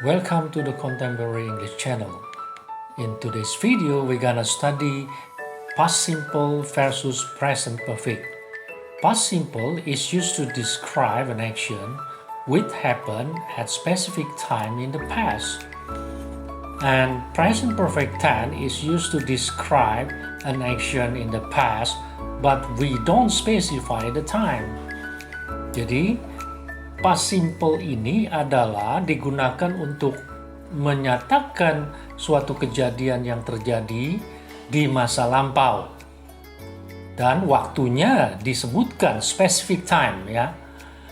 Welcome to the Contemporary English channel. In today's video, we're gonna study past simple versus present perfect. Past simple is used to describe an action which happened at specific time in the past. And present perfect tense is used to describe an action in the past, but we don't specify the time. Jadi, past simple ini adalah digunakan untuk menyatakan suatu kejadian yang terjadi di masa lampau. Dan waktunya disebutkan specific time ya.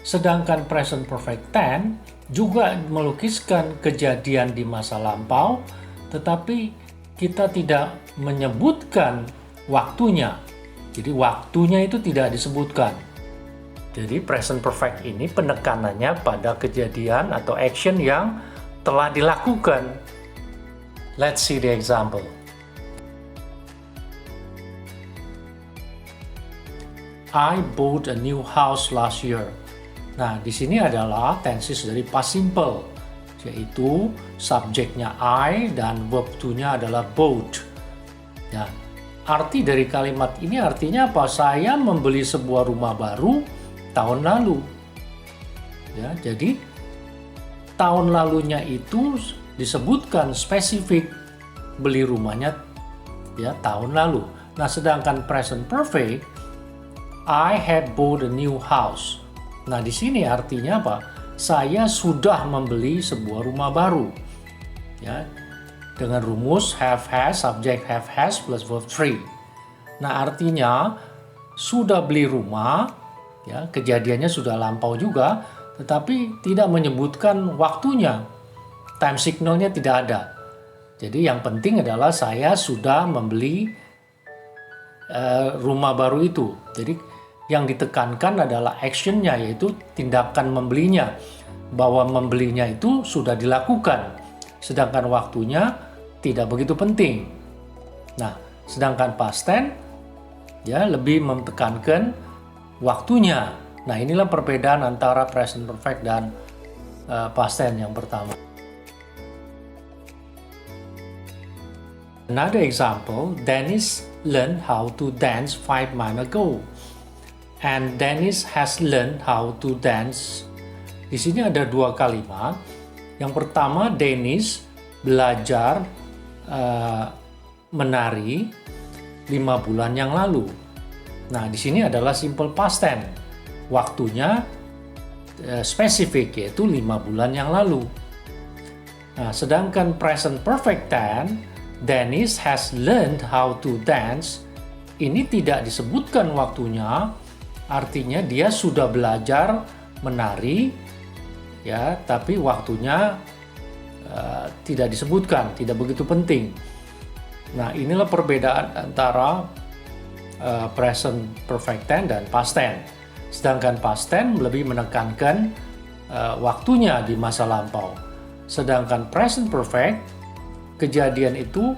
Sedangkan present perfect tense juga melukiskan kejadian di masa lampau, tetapi kita tidak menyebutkan waktunya. Jadi waktunya itu tidak disebutkan. Jadi present perfect ini penekanannya pada kejadian atau action yang telah dilakukan. Let's see the example. I bought a new house last year. Nah, di sini adalah tenses dari past simple, yaitu subjeknya I dan verb to-nya adalah bought. Ya, arti dari kalimat ini artinya apa? Saya membeli sebuah rumah baru tahun lalu. Ya, jadi tahun lalunya itu disebutkan spesifik beli rumahnya ya tahun lalu. Nah, sedangkan present perfect I had bought a new house. Nah, di sini artinya apa? Saya sudah membeli sebuah rumah baru. Ya, dengan rumus have has, subject have has plus verb 3. Nah, artinya sudah beli rumah, ya, kejadiannya sudah lampau juga, tetapi tidak menyebutkan waktunya. Time signalnya tidak ada. Jadi yang penting adalah saya sudah membeli rumah baru itu. Jadi yang ditekankan adalah actionnya, yaitu tindakan membelinya. Bahwa membelinya itu sudah dilakukan. Sedangkan waktunya tidak begitu penting. Nah, sedangkan past tense ya lebih menekankan waktunya. Nah, inilah perbedaan antara present perfect dan past tense yang pertama. Another example, Dennis learned how to dance 5 months ago. And Dennis has learned how to dance. Di sini ada dua kalimat. Yang pertama, Dennis belajar menari 5 bulan yang lalu. Nah, di sini adalah simple past tense. Waktunya spesifik, yaitu 5 bulan yang lalu. Nah, sedangkan present perfect tense, Dennis has learned how to dance. Ini tidak disebutkan waktunya, artinya dia sudah belajar menari, ya, tapi waktunya tidak disebutkan, tidak begitu penting. Nah, inilah perbedaan antara present perfect tense dan past tense. Sedangkan past tense lebih menekankan waktunya di masa lampau. Sedangkan present perfect, kejadian itu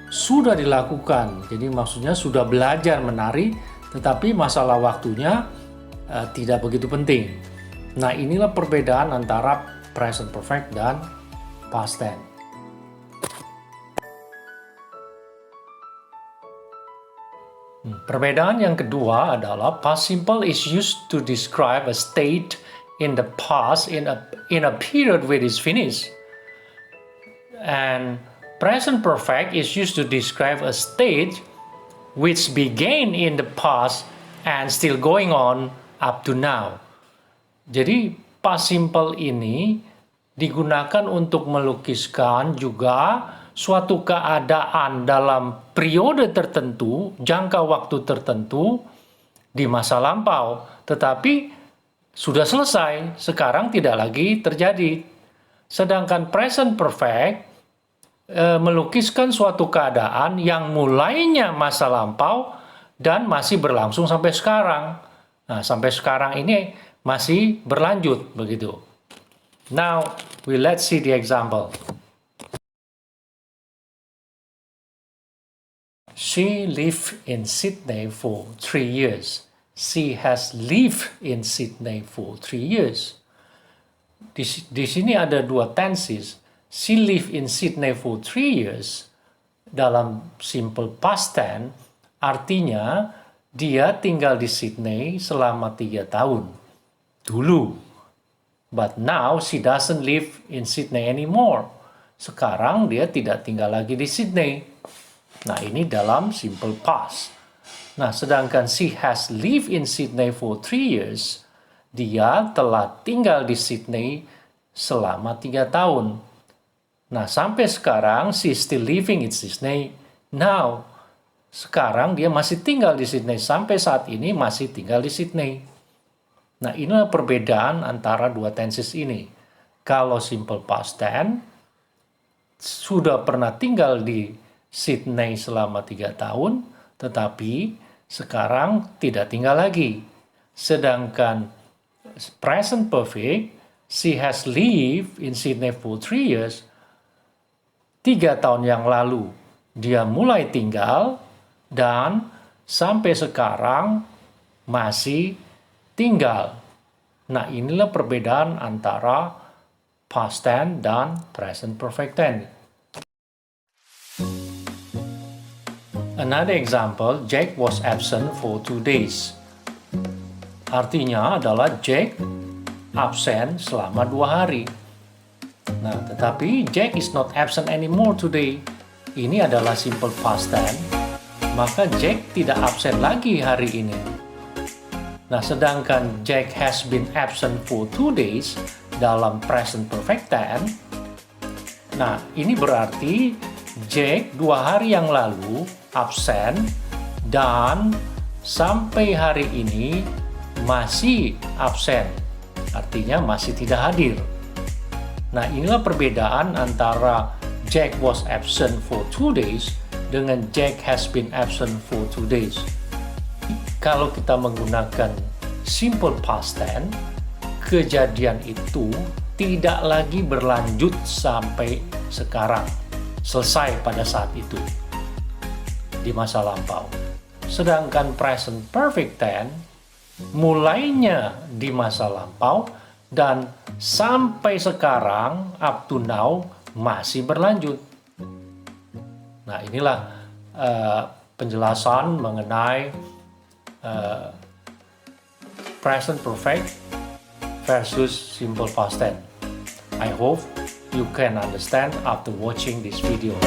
sudah dilakukan. Jadi maksudnya sudah belajar menari, tetapi masalah waktunya tidak begitu penting. Nah, inilah perbedaan antara present perfect dan past tense. Perbedaan yang kedua adalah past simple is used to describe a state in the past in a period which is finished. And present perfect is used to describe a state which began in the past and still going on up to now. Jadi past simple ini digunakan untuk melukiskan juga suatu keadaan dalam periode tertentu, jangka waktu tertentu di masa lampau, tetapi sudah selesai, sekarang tidak lagi terjadi. Sedangkan present perfect melukiskan suatu keadaan yang mulainya masa lampau dan masih berlangsung sampai sekarang. Nah, sampai sekarang ini masih berlanjut begitu. Now, let's see the example. She lived in Sydney for 3 years. She has lived in Sydney for 3 years. Di sini ada dua tenses. She lived in Sydney for 3 years. Dalam simple past tense, artinya dia tinggal di Sydney selama 3 tahun. Dulu. But now she doesn't live in Sydney anymore. Sekarang dia tidak tinggal lagi di Sydney. Nah, ini dalam simple past. Nah, sedangkan she has lived in Sydney for 3 years. Dia telah tinggal di Sydney selama 3 tahun. Nah, sampai sekarang she still living in Sydney now. Sekarang dia masih tinggal di Sydney. Sampai saat ini masih tinggal di Sydney. Nah, inilah perbedaan antara dua tenses ini. Kalau simple past tense, sudah pernah tinggal di Sydney selama 3 tahun, tetapi sekarang tidak tinggal lagi. Sedangkan present perfect, she has lived in Sydney for 3 years. 3 tahun yang lalu dia mulai tinggal dan sampai sekarang masih tinggal. Nah, inilah perbedaan antara past tense dan present perfect tense. Another example, Jack was absent for 2 days. Artinya adalah Jack absen selama 2 hari. Nah, tetapi Jack is not absent anymore today. Ini adalah simple past tense. Maka Jack tidak absen lagi hari ini. Nah, sedangkan Jack has been absent for 2 days dalam present perfect tense. Nah, ini berarti Jack 2 hari yang lalu absen dan sampai hari ini masih absen. Artinya masih tidak hadir. Nah, inilah perbedaan antara Jack was absent for 2 days dengan Jack has been absent for 2 days. Kalau kita menggunakan simple past tense, kejadian itu tidak lagi berlanjut sampai sekarang. Selesai pada saat itu, di masa lampau. Sedangkan present perfect tense, mulainya di masa lampau dan sampai sekarang, up to now, masih berlanjut. Nah, inilah penjelasan mengenai present perfect versus simple past tense. I hope you can understand after watching this video.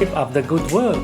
Keep up the good work.